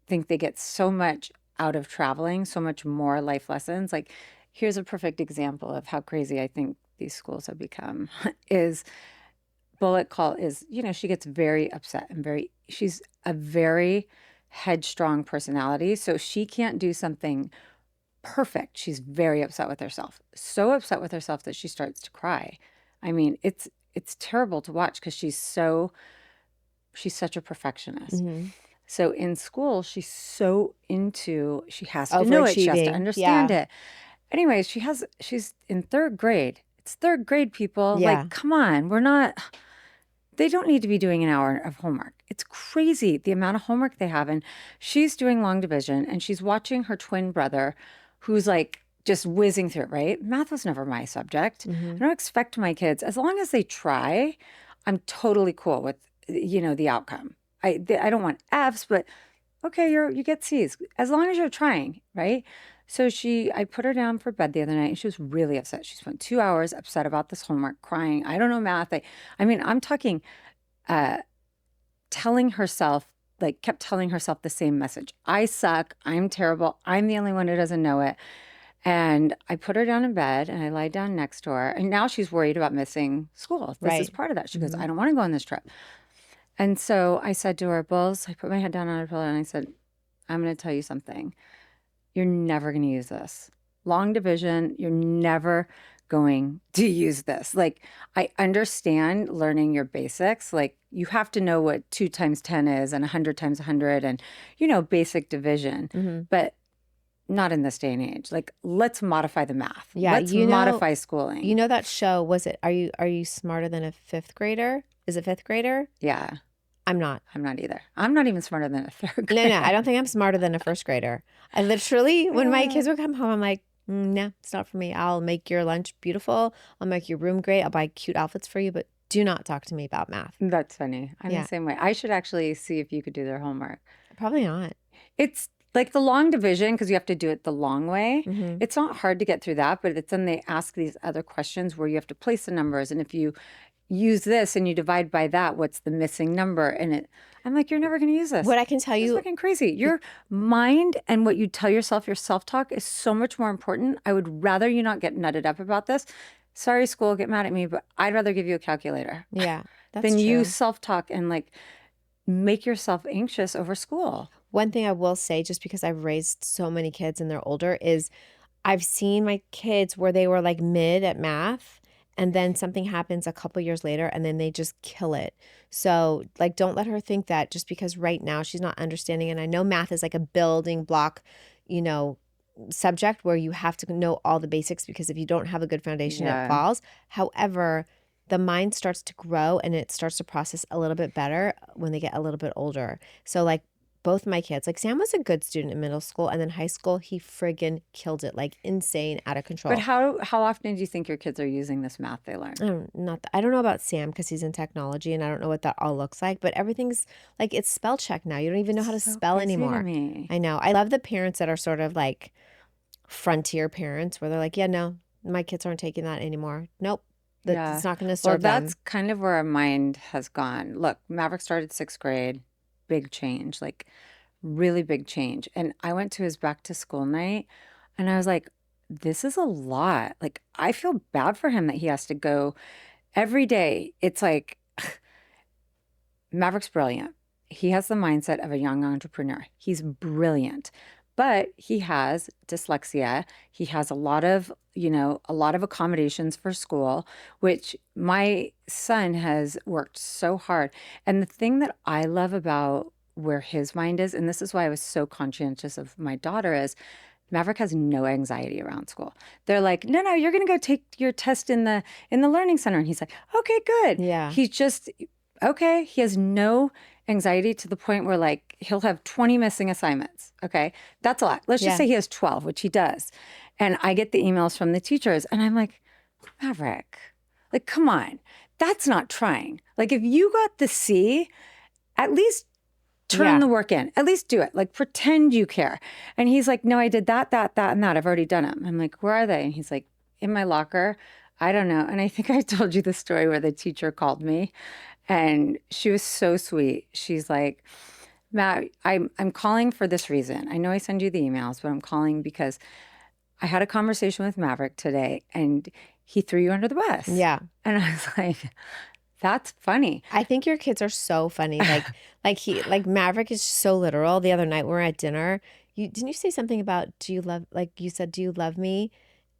think they get so much out of traveling, so much more life lessons. Like, here's a perfect example of how crazy I think these schools have become is Bullet Call is, she gets very upset and she's a very headstrong personality. So she can't do something perfect. She's very upset with herself. So upset with herself that she starts to cry. I mean, it's terrible to watch because she's such a perfectionist. Hmm. So in school, she has to know it, she has to Overachieving. understand Yeah. it. Anyways, she's in 3rd grade. It's 3rd grade, people. Yeah. Like, come on, they don't need to be doing an hour of homework. It's crazy the amount of homework they have. And she's doing long division and she's watching her twin brother who's like just whizzing through it, right? Math was never my subject. I Hmm. don't expect my kids, as long as they try, I'm totally cool with, the outcome. I don't want Fs, but okay, you get Cs as long as you're trying, right? So I put her down for bed the other night and she was really upset. She spent 2 hours upset about this homework, crying. I don't know math. I mean, I'm talking, uh, telling herself, like kept telling herself the same message. I suck. I'm terrible. I'm the only one who doesn't know it. And I put her down in bed and I lied down next to her. And now she's worried about missing school. This is Right. part of that. She goes, Hmm. I don't want to go on this trip. And so I said to her, Bulls, I put my head down on her pillow and I said, I'm going to tell you something. You're never going to use this. Long division, you're never going to use this. Like, I understand learning your basics. Like, you have to know what 2 times 10 is and 100 times 100 and, basic division. Hmm. But not in this day and age. Like, let's modify the math. Yeah, Let's modify schooling. that show, was it Are You Smarter Than a Fifth Grader? Is it fifth grader? Yeah, I'm not. I'm not either. I'm not even smarter than a third No, grader. I don't think I'm smarter than a first grader. I literally, when my kids would come home, I'm like, no, it's not for me. I'll make your lunch beautiful. I'll make your room great. I'll buy cute outfits for you, but do not talk to me about math. That's funny. I'm the Yeah, same way. I should actually see if you could do their homework. probably not. It's like the long division because you have to do it the long way. Hmm. It's not hard to get through that, but it's then they ask these other questions where you have to place the numbers. And if you use this and you divide by that, what's the missing number? I'm like, you're never going to use this. What I can tell It's you, fucking crazy. Your mind and what you tell yourself, your self-talk is so much more important. I would rather you not get nutted up about this. Sorry, school, get mad at me, but I'd rather give you a calculator yeah, that's than you true. self-talk and like make yourself anxious over school. One thing I will say, just because I've raised so many kids and they're older, is I've seen my kids where they were like mid at math and then something happens a couple years later and then they just kill it. So, like, don't let her think that just because right now she's not understanding. And I know math is like a building block, you know, subject where you have to know all the basics because if you don't have a good foundation, it Yeah. falls. However, the mind starts to grow and it starts to process a little bit better when they get a little bit older. So, like, both my kids, like Sam was a good student in middle school and then high school, he friggin' killed it, like insane, out of But control. how often do you think your kids are using this math they learn? I don't know about Sam because he's in technology and I don't know what that all looks like, but everything's like it's spell check now. You don't even know how to So spell crazy to anymore. me. I know. I love the parents that are sort of like frontier parents where they're like, yeah, no, my kids aren't taking that anymore. Nope. Yeah. That's not going to Well, serve them. that's kind of where our mind has gone. Look, Maverick started 6th grade, big change, like really big change. And I went to his back to school night and I was like, this is a lot. Like, I feel bad for him that he has to go every day. It's like, Maverick's brilliant. He has the mindset of a young entrepreneur. He's brilliant, but he has dyslexia. He has a lot of accommodations for school, which my son has worked so hard. And the thing that I love about where his mind is, and this is why I was so conscientious of my daughter, is Maverick has no anxiety around school. They're like, no, you're going to go take your test in the learning center. And he's like, okay, good. Yeah. He's just, okay. He has no anxiety to the point where like he'll have 20 missing assignments. Okay. That's a lot. Let's just Yeah. say he has 12, which he does. And I get the emails from the teachers and I'm like, Maverick, like, come on. That's not trying. Like, if you got the C, at least turn Yeah. the work in. At least do it. Like, pretend you care. And he's like, no, I did that, and that. I've already done them. I'm like, where are they? And he's like, in my locker. I don't know. And I think I told you the story where the teacher called me and she was so sweet. She's like, Matt, I'm calling for this reason. I know I send you the emails, but I'm calling because I had a conversation with Maverick today and he threw you under the bus. Yeah. And I was like, that's funny. I think your kids are so funny. Like Maverick is so literal. The other night we were at dinner. Didn't you say something about you said, do you love me?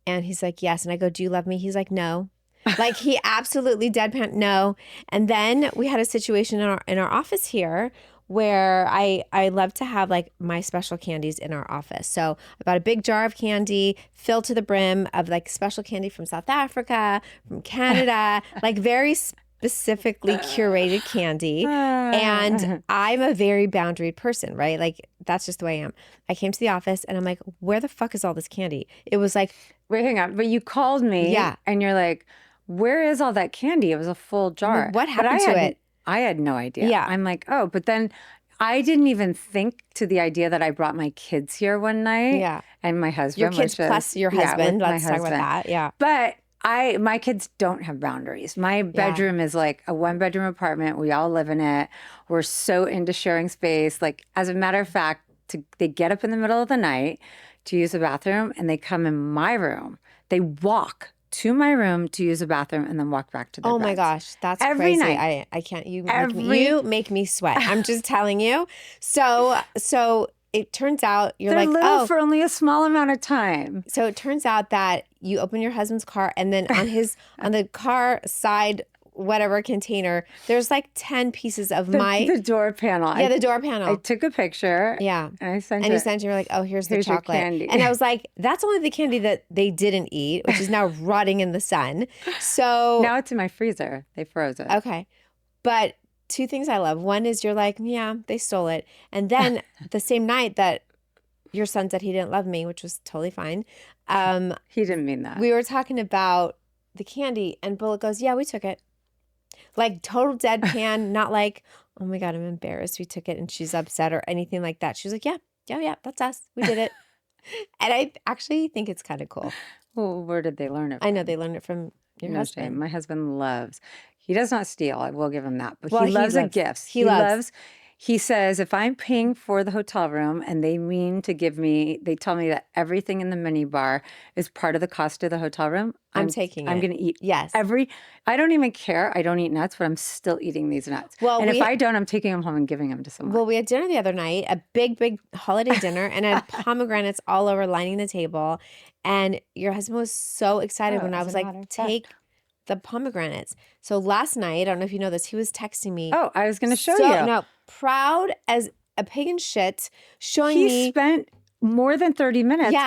And he's like, yes. And I go, do you love me? He's like, no. Like he absolutely deadpan no. And then we had a situation in our office here where I love to have like my special candies in our office. So I bought a big jar of candy filled to the brim of like special candy from South Africa, from Canada, like very specifically curated candy. And I'm a very boundaried person, right? Like that's just the way I am. I came to the office and I'm like, where the fuck is all this candy? It was like, wait, hang on. But you called me Yeah. and you're like, where is all that candy? It was a full jar. what happened to it? I had no idea. Yeah. I'm like, oh, but then I didn't even think to the idea that I brought my kids here one night Yeah. and my Your husband, kids which is, plus your yeah, husband. with my Let's talk about husband. that. Yeah. But my kids don't have boundaries. My Yeah. bedroom is like a 1-bedroom apartment. We all live in it. We're so into sharing space. Like, as a matter of fact, they get up in the middle of the night to use the bathroom and they come in my room. They walk to my room to use the bathroom and then walk back to their Oh my beds. gosh, that's Every crazy. night. I can't. Every You make me sweat. I'm just telling you. So it turns out you're They're like, little oh. for only a small amount of time. So it turns out that you open your husband's car, and then on the car side whatever container, there's like 10 pieces of The door panel. Yeah, the door panel. I took a picture. Yeah. And I sent And you sent, you're like, oh, here's the your chocolate. candy. And I was like, that's only the candy that they didn't eat, which is now rotting in the sun. So now it's in my freezer. They froze it. Okay. But two things I love. One is you're like, yeah, they stole it. And then the same night that your son said he didn't love me, which was totally fine. He didn't mean that. We were talking about the candy, and Bullet goes, yeah, we took it. Like total deadpan, not like, oh my God, I'm embarrassed we took it and she's upset or anything like that. She was like, yeah, that's us. We did it. And I actually think it's kind of cool. Well, where did they learn it I know from? they learned it from your No husband. shame. My husband loves. He does not steal. I will give him that. But Well, he loves a gift. He loves. He says, if I'm paying for the hotel room and they tell me that everything in the mini bar is part of the cost of the hotel room, I'm taking I'm it. going to eat Yes. I don't even care. I don't eat nuts, but I'm still eating these nuts. Well, and if I don't, I'm taking them home and giving them to someone. Well, we had dinner the other night, a big holiday dinner, and I had pomegranates all over lining the table. And your husband was so excited when I was like, take the pomegranates. So last night, I don't know if you know this, he was texting me. Oh, I was going to show you. No, proud as a pig in shit, showing me. He spent more than 30 minutes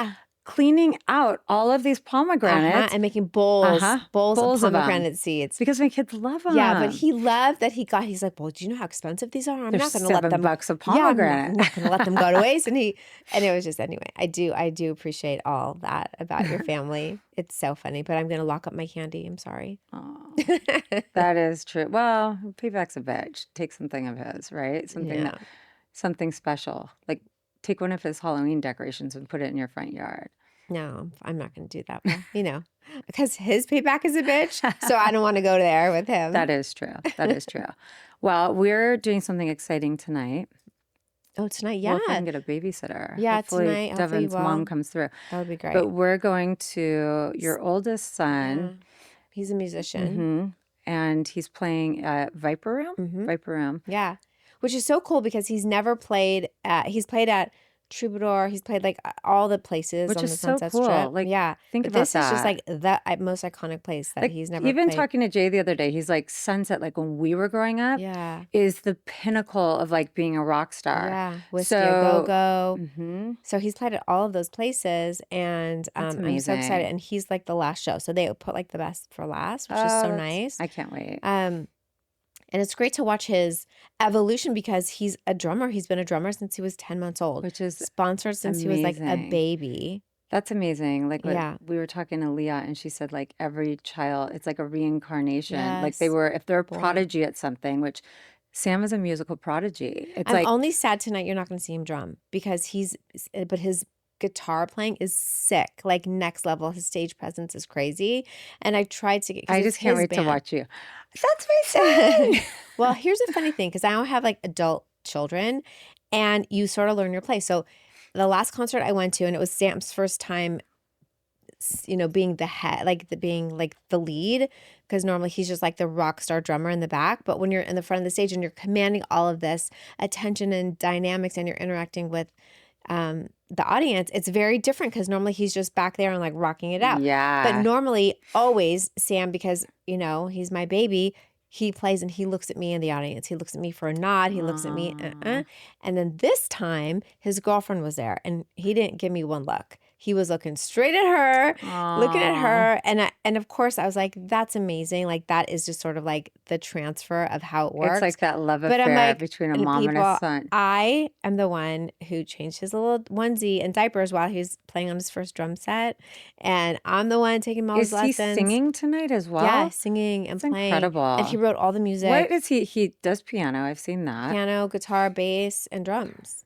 cleaning out all of these pomegranates. And making bowls of pomegranate seeds. Because my kids love them. Yeah, but he loved that he's like, well, do you know how expensive these are? I'm not going to let them. $7 a pomegranate. I'm not going to let them go to waste. And it was just, anyway, I do appreciate all that about your family. It's so funny, but I'm going to lock up my candy. I'm sorry. Oh, that is true. Well, Payback's a bitch. Take something of his, right? Something special. Like, take one of his Halloween decorations and put it in your front yard. No, I'm not going to do that. Well, because his payback is a bitch, so I don't want to go there with him. That is true. That is true. Well, we're doing something exciting tonight. Oh, tonight, yeah. We're going to get a babysitter. Yeah, hopefully tonight. Devin's mom comes through. That would be great. But we're going to your oldest son. Yeah. He's a musician. Mm-hmm. And he's playing at Viper Room. Mm-hmm. Viper Room. Yeah. Which is so cool because he's never played he's played at Troubadour. He's played like all the places Which on is the so Sunset cool. Strip. Like, yeah. think but about this is just that. like the most iconic place that he's never even played. talking to Jay the other day, he's like, Sunset, like when we were growing up, is the pinnacle of like being a rock star. Yeah. Whiskey a Go-Go. Mm-hmm. So he's played at all of those places, and I'm so excited. And he's like the last show. So they put like the best for last, which is so nice. I can't wait. And it's great to watch his evolution because he's a drummer. He's been a drummer since he was 10 months old. Which is sponsored since he was like a baby. That's amazing. Like we were talking to Leah and she said like every child, it's like a reincarnation. Yes. Like if they're a prodigy at something, which Sam is a musical prodigy. I'm only sad tonight you're not going to see him drum because but his guitar playing is sick, like next level. His stage presence is crazy. And I tried to get, I just can't wait to watch you. That's my son. Well, here's a funny thing because I don't have like adult children and you sort of learn your place. So the last concert I went to, and it was Sam's first time, being the head, being like the lead, because normally he's just like the rock star drummer in the back. But when you're in the front of the stage and you're commanding all of this attention and dynamics and you're interacting with the audience, it's very different because normally he's just back there and like rocking it out. Yeah. But normally, always Sam, because he's my baby, he plays and he looks at me in the audience. He looks at me for a nod. He looks at me, And then this time, his girlfriend was there and he didn't give me one look He was looking straight at her, looking at Aw. her. And of course I was like, that's amazing. Like that is just sort of like the transfer of how it It's works. like that love But I'm affair like, between a and mom and a people, son. I am the one who changed his little onesie and diapers while he was playing on his first drum set. And I'm the one taking all his Is he lessons. singing tonight as Yeah, well? singing and That's playing. And he incredible. wrote all the What music, is he? He does piano. I've seen that. piano, guitar, bass, and drums.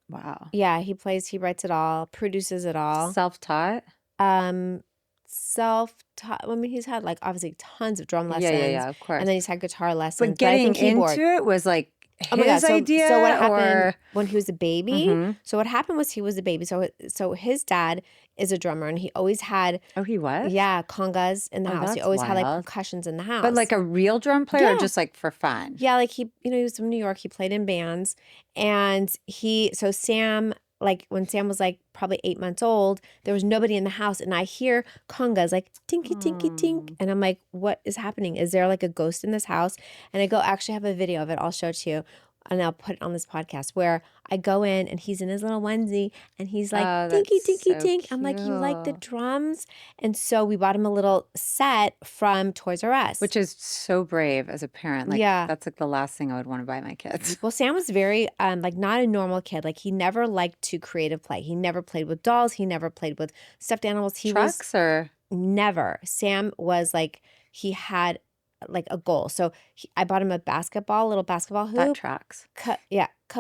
Wow. Yeah, he writes it all, produces it all. Self-taught? Um, self-taught. I mean, he's had like obviously tons of drum Yeah, lessons, of and course. then he's had guitar But lessons, but I getting think into keyboard. it was like Oh my God. his So what idea happened or when he was a baby? mm-hmm. So what happened was he was a baby. So his dad is a drummer and he always had, Oh, he was? yeah, congas in the Oh, house. He that's always had like wild. percussions in the But house. like a real drum player or Yeah. just like for fun? Yeah, like he was from New York. He played in bands. And so Sam, like when Sam was like probably 8 months old, there was nobody in the house. And I hear congas like tinky, tinky, tink. Mm. And I'm like, what is happening? Is there like a ghost in this house? And I go, actually have a video of it. I'll show it to you. And I'll put it on this podcast where I go in and he's in his little onesie and he's like, Oh, tinky, that's tinky, so tink. I'm like, you like the cute. drums? And so we bought him a little set from Toys R Us. Which is so brave as a parent. Like Yeah. that's like the last thing I would want to buy my kids. Well, Sam was very like not a normal kid. Like he never liked to creative play. He never played with dolls. He never played with stuffed animals. He was Trucks or never. Sam was like he had like a goal. So I bought him a little basketball that hoop. tracks. Cut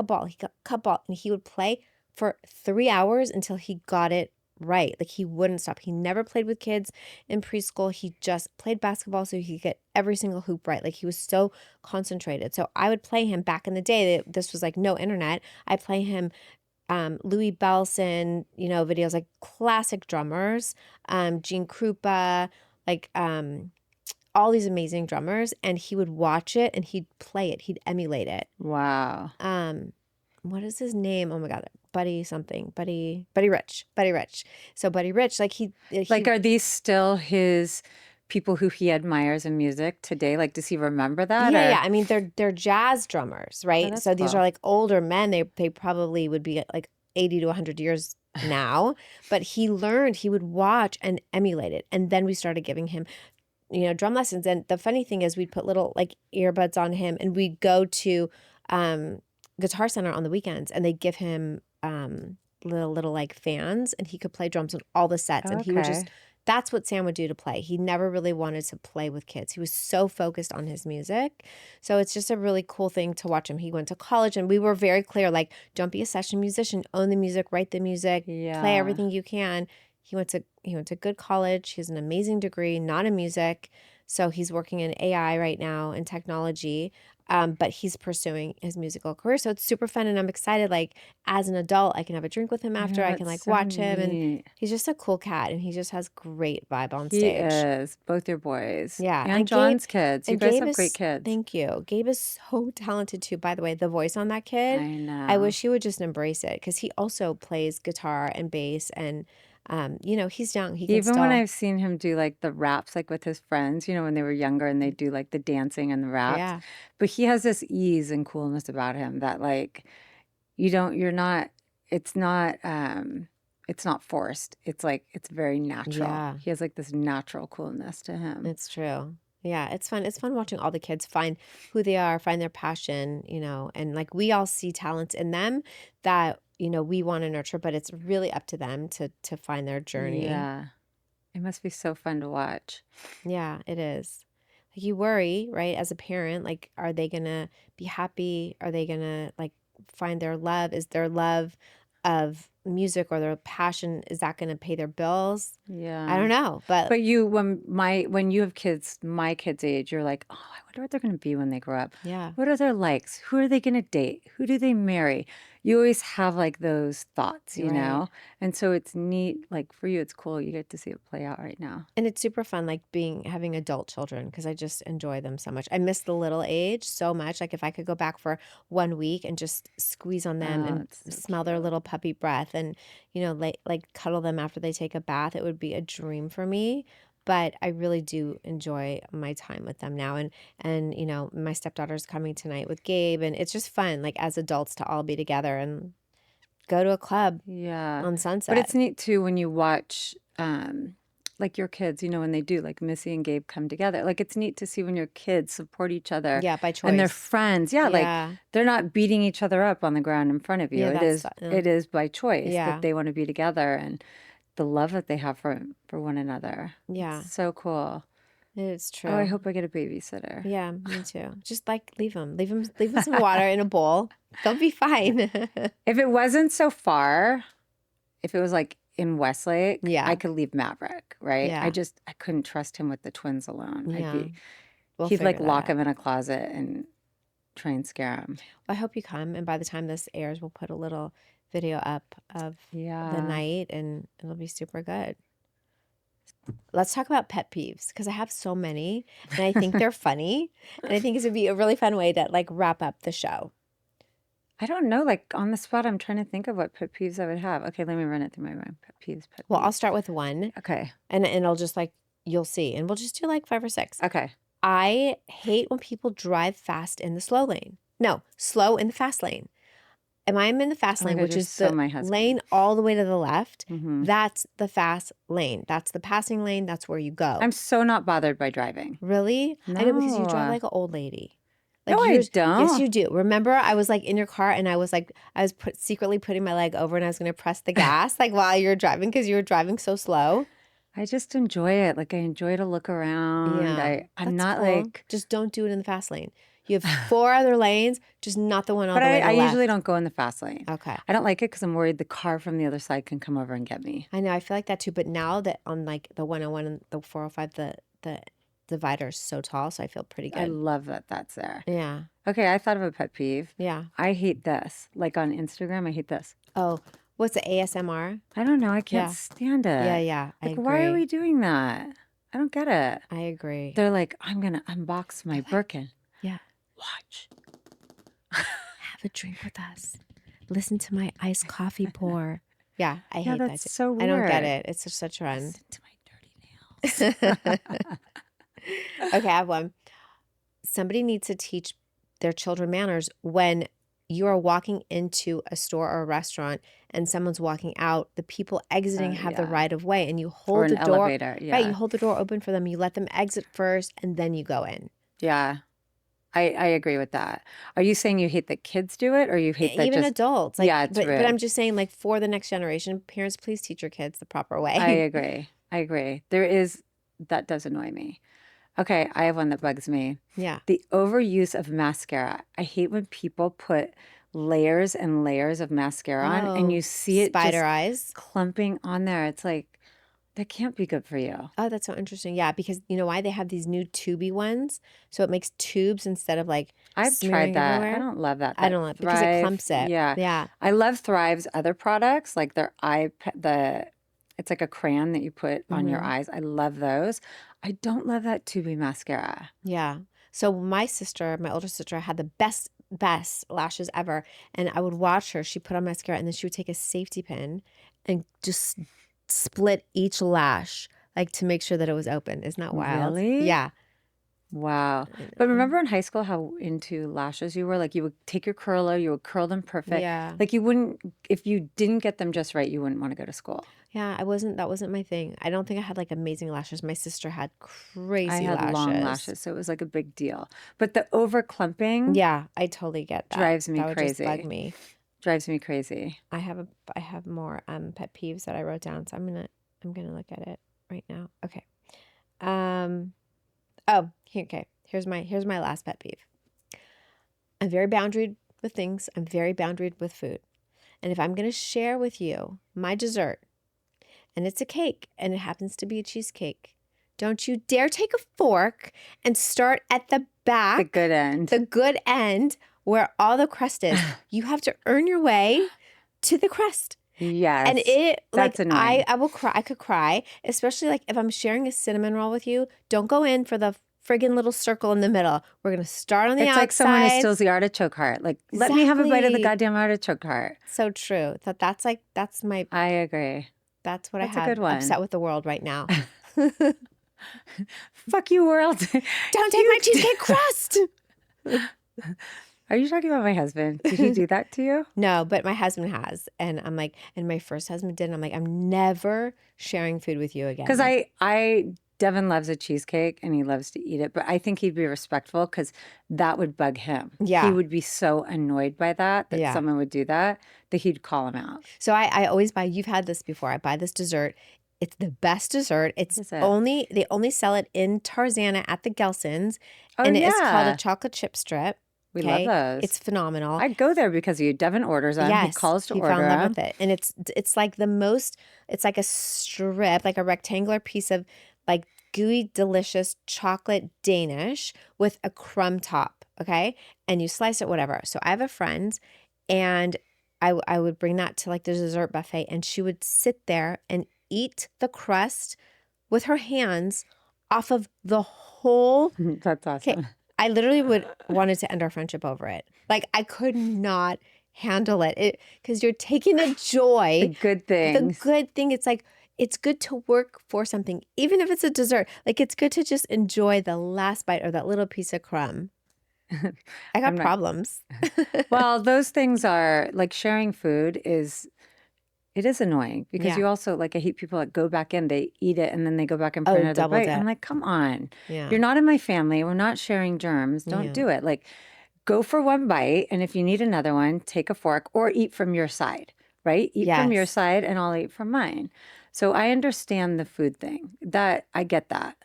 ball. He got cut ball, and he would play for 3 hours until he got it right. Like he wouldn't stop. He never played with kids in preschool. He just played basketball so he could get every single hoop right. Like he was so concentrated. So I would play him back in the day. This was like no internet. I play him Louis Bellson, videos like classic drummers, Gene Krupa, like all these amazing drummers, and he would watch it and he'd play it. He'd emulate it. Wow. What is his name? Oh my God, Buddy something, Buddy Rich. So Buddy Rich, like Like, are these still his people who he admires in music today? Like, does he remember that? yeah, Or yeah. I mean, they're jazz drummers, oh, right? that's So these are cool. like older men. They probably would be like 80 to 100 years now, but he would watch and emulate it. And then we started giving him drum lessons. And the funny thing is we'd put little like earbuds on him and we'd go to Guitar Center on the weekends and they'd give him little like fans and he could play drums on all the sets. And he would Okay. that's what Sam would do to play. He never really wanted to play with kids. He was so focused on his music. So it's just a really cool thing to watch him. He went to college and we were very clear, like, don't be a session musician, own the music, write the music, play Yeah. everything you can. He went to good college. He has an amazing degree, not in music. So he's working in AI right now in technology. But he's pursuing his musical career. So it's super fun and I'm excited. Like as an adult, I can have a drink with him after. Yeah, I can that's like so watch him and neat. he's just a cool cat and he just has great vibe on He stage. is. Both your boys. Yeah. And John's kids. You guys Gabe have great is, kids. thank you. Gabe is so talented too. By the way, the voice on that kid, I I know. wish he would just embrace it because he also plays guitar and bass and, he's young. He can Even when still, I've seen him do like the raps, like with his friends, when they were younger and they do like the dancing and the raps. yeah. But he has this ease and coolness about him that like you're not, it's not forced. It's like, it's very natural. Yeah. He has like this natural coolness to him. It's true. Yeah, it's fun. It's fun watching all the kids find who they are, find their passion, and like we all see talents in them that, we want to nurture, but it's really up to them to find their journey. Yeah. It must be so fun to watch. Yeah, it is. Like you worry, right, as a parent, like are they going to be happy? Are they going to like find their love? Is their love of music or their passion, is that going to pay their bills? I don't Yeah. know, but But when you have kids, my kids' age, you're like, oh, I wonder what they're going to be when they grow up. yeah. What are their likes? Who are they going to date? Who do they marry? You always have like those thoughts, Right. And so it's neat. Like for you, it's cool. You get to see it play out right now. And it's super fun, like having adult children, because I just enjoy them so much. I miss the little age so much. Like if I could go back for 1 week and just squeeze on them Oh, and it's so smell their cute. little puppy breath and, like cuddle them after they take a bath, it would be a dream for me. But I really do enjoy my time with them now. And my stepdaughter's coming tonight with Gabe, and it's just fun, like as adults to all be together and go to a club Yeah. on But Sunset. it's neat too when you watch like your kids, when they do, like Missy and Gabe come together. Like it's neat to see when your kids support each other Yeah, by and they're choice. friends. Yeah, like Yeah. they're not beating each other up on the ground in front of you. Yeah, It that's is fun. it is by choice Yeah. that they want to be together and the love that they have for one another. Yeah. It's so cool. It's Oh, I true. hope I get a babysitter. Yeah, me too. Just like leave them some water in a bowl. They'll be fine. If it wasn't so far, if it was like in Westlake, Yeah. I could leave Maverick, right? Yeah. I couldn't trust him with the twins alone. Yeah. We'll He'd like figure that lock out. him in a closet and try and scare him. Well, I hope you come, and by the time this airs, we'll put a little video up of the Yeah. night, and it'll be super good. Let's talk about pet peeves because I have so many, and I think they're funny, and I think this would be a really fun way to like wrap up the show. I don't know. Like on the spot, I'm trying to think of what pet peeves I would have. Okay, let me run it through my mind. Pet peeves, pet Well, I'll peeves. start with one, Okay. and I'll just like you'll see, and we'll just do like 5 or 6. Okay. I hate when people drive fast in the slow lane. No, slow in the fast lane. And I'm in the fast Oh my lane, God, which you're is so the my husband. lane all the way to the left. Mhm. That's the fast lane. That's the passing lane. That's where you go. I'm so not bothered by driving. Really? I know because you drive No. like an old lady. Like No, I Yes, don't. you do. Remember, I was like in your car and I was secretly putting my leg over and I was going to press the gas like while you were driving because you were driving so slow. I just enjoy it. Like I enjoy to look around. Yeah, I'm that's not cool. like, Just don't do it in the fast lane. You have 4 other lanes, just not the one all but the way to I the usually left. don't go in the fast lane. Okay. I don't like it because I'm worried the car from the other side can come over and get me. I know. I feel like that too. But now that on like the 101 and the 405, the divider is so tall, so I feel pretty I good. love that that's there. Yeah. Okay, I thought of a pet peeve. Yeah. I hate this. Like on Instagram, I hate this. Oh, what's the ASMR? I don't know. I can't Yeah. stand it. Yeah, yeah. I Like, why are agree. we doing that? I don't get it. I agree. They're like, I'm going to unbox my Birkin. Yeah. Watch. Have a drink with us. Listen to my iced coffee pour. Yeah, I Yeah, hate that that's too. so I don't get weird. it. It's such a trend. Listen to my dirty nails. Okay, I have one. Somebody needs to teach their children manners when you are walking into a store or a restaurant and someone's walking out. The people exiting have the yeah. right of way, and you Or hold an the door. elevator. Yeah. Right, you hold the door open for them. You let them exit first, and then you go in. Yeah. I agree with that. Are you saying you hate that kids do it or you hate that Even just adults. Like, yeah, it's but rude. I'm just saying, like, for the next generation, parents, please teach your kids the proper way. I agree. That does annoy me. Okay, I have one that bugs me. Yeah. The overuse of mascara. I hate when people put layers and layers of mascara on and Oh, you see it spider just eyes. clumping on there. It's like, that can't be good for you. Oh, that's so interesting. Yeah, because you know why? They have these new tubey ones. So it makes tubes instead of like I've smearing tried that. everywhere. I don't love that. I don't like it because it Thrive, clumps it. yeah. Yeah. I love Thrive's other products, like their it's like a crayon that you put on your eyes. I love those. I don't love that tubey mascara. Yeah. So my older sister, had the best lashes ever. And I would watch her. She put on mascara and then she would take a safety pin and just split each lash, like to make sure that it was open. Isn't that wild? Really? Yeah. Wow. But remember in high school how into lashes you were? Like you would take your curler, you would curl them perfect. Yeah. Like you wouldn't, if you didn't get them just right, you wouldn't want to go to school. Yeah, that wasn't my thing. I don't think I had like amazing lashes. My sister had crazy I had lashes. long lashes, so it was like a big deal. But the over clumping Yeah, I totally get that. drives me That would just crazy. bug me. Drives me crazy. I have more pet peeves that I wrote down, so I'm gonna look at it right now. Okay. Okay. Here's my last pet peeve. I'm very boundaried with things. I'm very boundaried with food. And if I'm gonna share with you my dessert, and it's a cake, and it happens to be a cheesecake, don't you dare take a fork and start at the back, The good end. the good end where all the crust is. You have to earn your way to the crust. Yes. And it like that's annoying. I will cry. I could cry, especially like if I'm sharing a cinnamon roll with you. Don't go in for the friggin' little circle in the middle. We're gonna start on the It's outside. like someone who steals the artichoke heart. Like, let me have a bite of the Exactly. goddamn artichoke heart. So true. That's my I agree. that's what That's I a have good one. upset with the world right now. Fuck you, world. Don't take my cheesecake crust. Are you talking about my husband? Did he do that to you? No, but my husband has. And I'm like, and my first husband did. And I'm like, I'm never sharing food with you again. Because Devin loves a cheesecake and he loves to eat it, but I think he'd be respectful because that would bug him. Yeah. He would be so annoyed by that someone would do that he'd call him out. So I always buy, you've had this before, I buy this dessert. It's the best dessert. They only sell it in Tarzana at the Gelson's. And it is called a chocolate chip strip. We love those. It's phenomenal. I'd go there because of you. Devin orders them. Yes, he calls to order them. He fell in love them. with it. And it's like it's like a strip, like a rectangular piece of like gooey, delicious chocolate Danish with a crumb top, okay? And you slice it, whatever. So I have a friend, and I would bring that to like the dessert buffet, and she would sit there and eat the crust with her hands off of the whole. That's awesome. Okay, I literally wanted to end our friendship over it. Like I could not handle it because you're taking the joy, the good things. The good thing. It's like, it's good to work for something, even if it's a dessert. Like it's good to just enjoy the last bite or that little piece of crumb. I got problems. Well, those things are like sharing food is annoying because you also like, I hate people that go back in, they eat it and then they go back in for another bite. I'm like, come on. Yeah. You're not in my family. We're not sharing germs. Don't do it. Like go for one bite. And if you need another one, take a fork or eat from your side, right? Eat from your side and I'll eat from mine. So I understand the food thing. That I get that.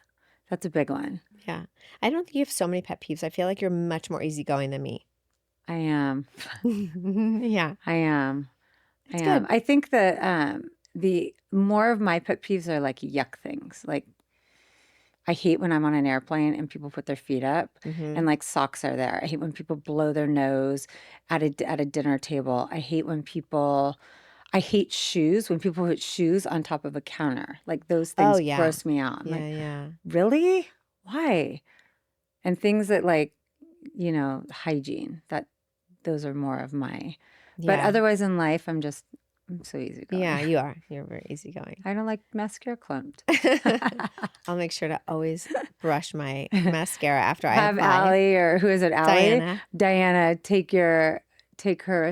That's a big one. Yeah. I don't think you have so many pet peeves. I feel like you're much more easygoing than me. I am. Yeah. I am. That's good. I think that the more of my pet peeves are like yuck things. Like I hate when I'm on an airplane and people put their feet up and like socks are there. I hate when people blow their nose at a dinner table. I hate shoes, when people put shoes on top of a counter. Like those things gross me out. Yeah. Really? Why? And things that like, hygiene, those are more of my, but otherwise in life, I'm so easygoing. Yeah, you are. You're very easygoing. I don't like mascara clumped. I'll make sure to always brush my mascara after I have apply. Allie, or who is it? Allie? Diana, take her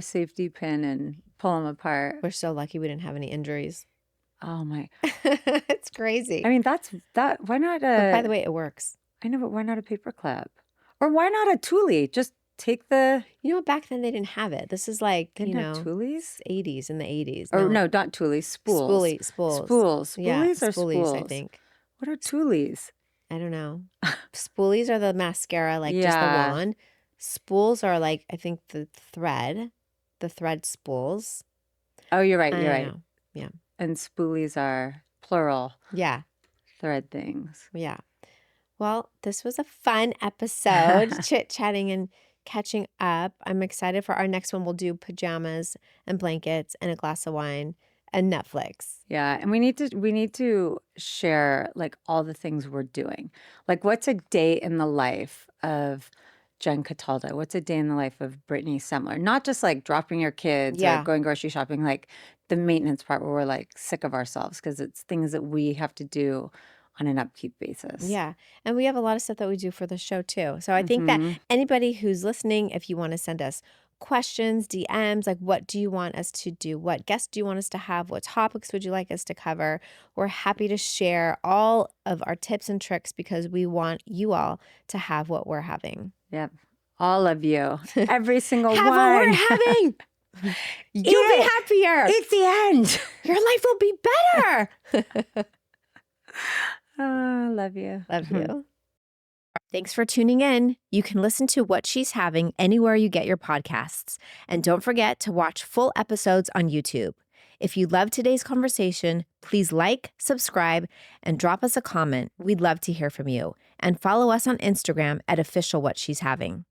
safety pin and pull them apart. We're so lucky we didn't have any injuries. Oh my. It's crazy. I mean, why not but by the way, it works. I know, but why not a paper clip? Or why not a toolie? Just take the... You know what? Back then they didn't have it. This is like, they didn't have toolies? 80s, in the 80s. Or no, not toolies, spools. Spools. Spoolies Yeah, or spoolies, spools? I think. What are toolies? I don't know. Spoolies are the mascara, like just the wand. Spools are like, I think the thread spools. Oh, you're right. You're right. Yeah. And spoolies are plural. Yeah. Thread things. Yeah. Well, this was a fun episode, chit-chatting and catching up. I'm excited for our next one. We'll do pajamas and blankets and a glass of wine and Netflix. Yeah, and we need to share like all the things we're doing. Like what's a day in the life of Jen Cataldo? What's a day in the life of Brittany Semler? Not just like dropping your kids or going grocery shopping, like the maintenance part where we're like sick of ourselves because it's things that we have to do on an upkeep basis. Yeah. And we have a lot of stuff that we do for the show too. So I think that anybody who's listening, if you want to send us questions, DMs, like what do you want us to do? What guests do you want us to have? What topics would you like us to cover? We're happy to share all of our tips and tricks because we want you all to have what we're having. Yep. All of you. Every single have one. What we're having. You'll be happier. It's the end. Your life will be better. Oh, love you. Love you. Thanks for tuning in. You can listen to What She's Having anywhere you get your podcasts. And don't forget to watch full episodes on YouTube. If you loved today's conversation, please like, subscribe, and drop us a comment. We'd love to hear from you. And follow us on Instagram at official What She's Having.